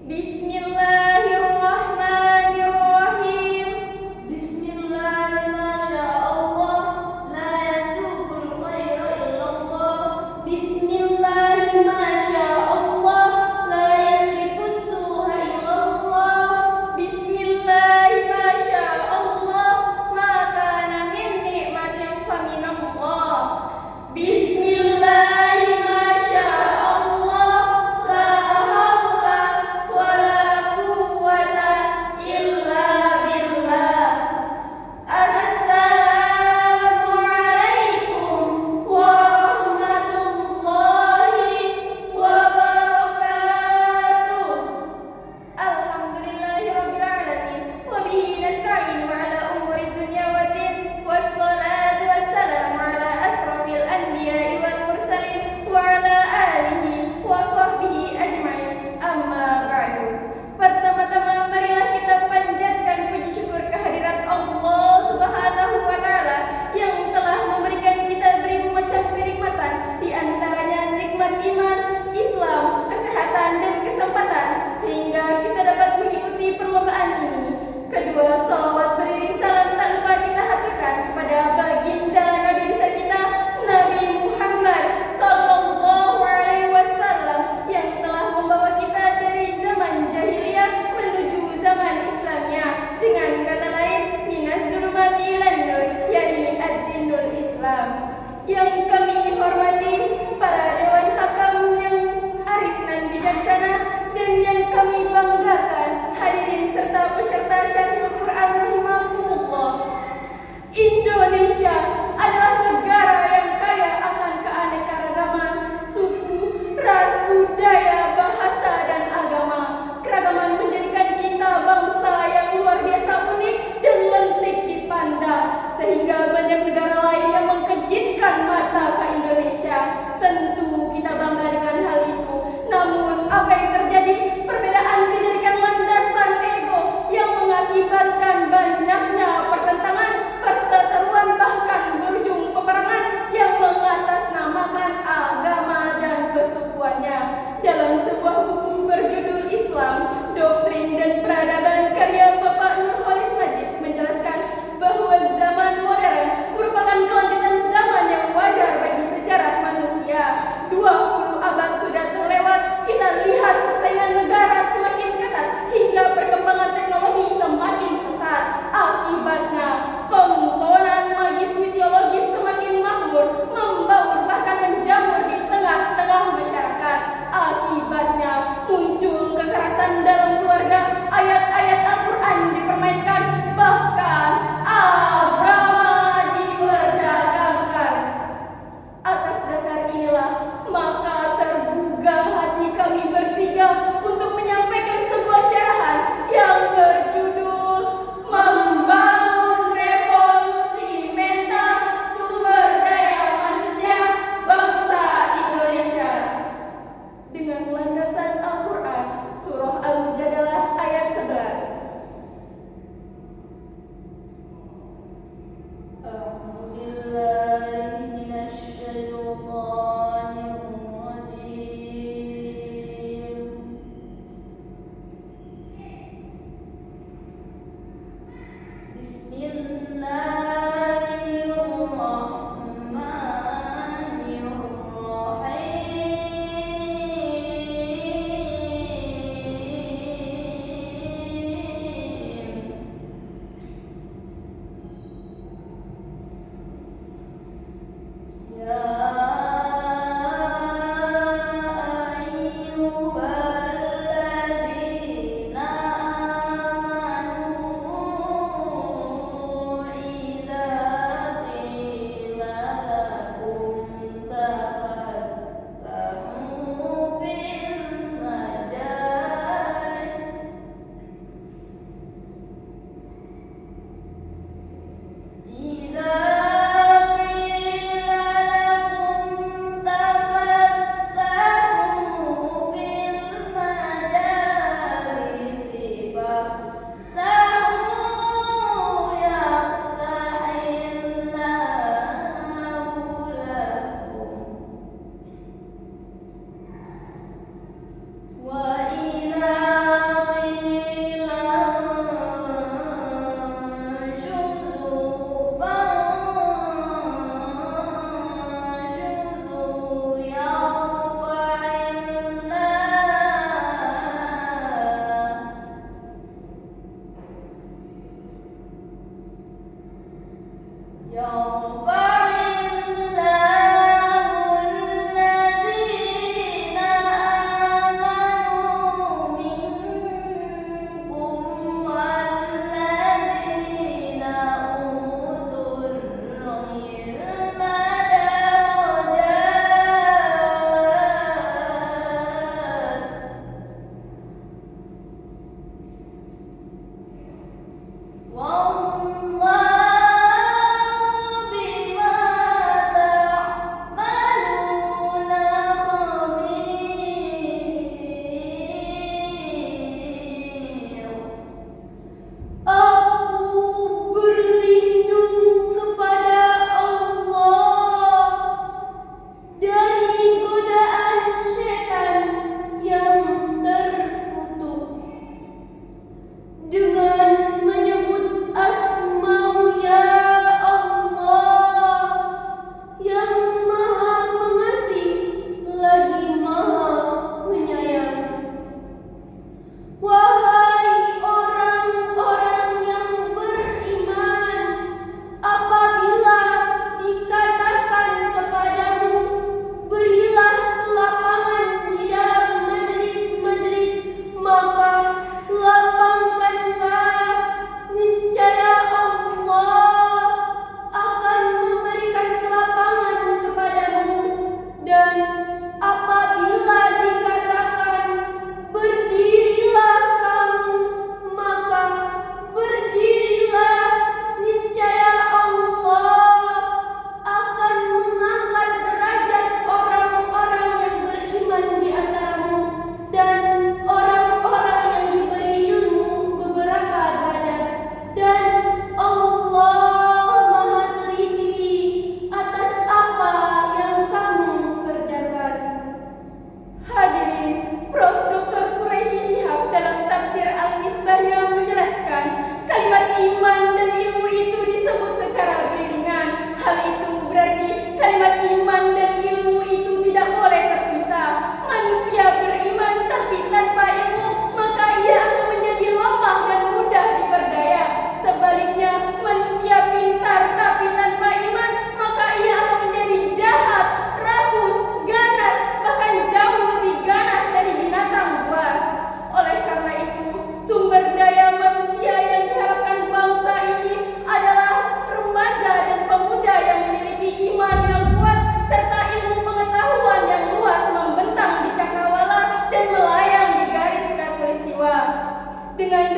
Bismillahirrahmanirrahim. Bismillah, masya Allah, la yasukul khaira illallah. Bismillah, masya Allah, la yasrifus suha illallah. Bismillah, masya Allah, ma kana min ni'matin faminallah. Bismillah, masya Allah, la haula wala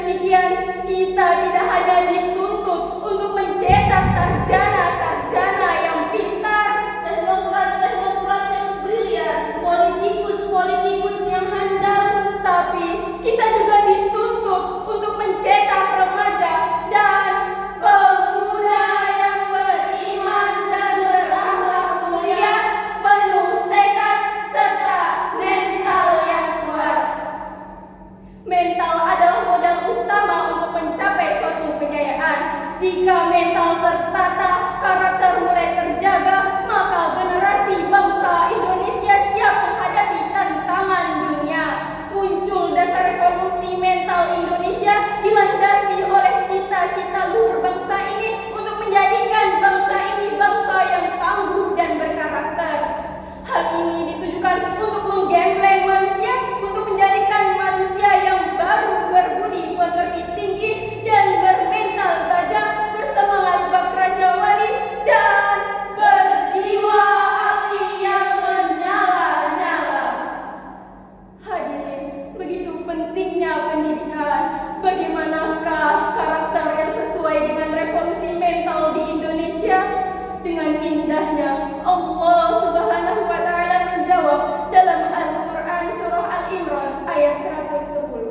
demikian, kita tidak hanya dituntut untuk mencetak sarjana-sarjana yang pintar, teknokrat-teknokrat yang brilian, politikus-politikus yang handal, tapi kita juga dituntut untuk mencetak remaja dan pemuda yang beriman dan berakhlak mulia, penuh tekad serta mental yang kuat. Mental adalah modal utama untuk mencapai suatu kejayaan. Jika mental tertata, karakter mulai terjaga, maka generasi bangsa Indonesia siap menghadapi tantangan dunia. Muncul dasar revolusi mental Indonesia dilandasi oleh cita-cita luhur bangsa ini untuk menjadikan bangsa ini bangsa yang tangguh dan berkarakter. Hal ini ditujukan untuk menggembleng manusia, untuk menjadikan manusia yang baru, berbudi pekerti tinggi dan bermental baja, bersemangat bak Raja Wali dan berjiwa api yang menyala-nyala. Hadirin, begitu pentingnya pendidikan. Bagaimanakah karakter yang sesuai dengan revolusi mental di Indonesia? Dengan indahnya Allah Subhanahu wa Ta'ala menjawab dalam Al-Quran surah Al-Imran ayat 110.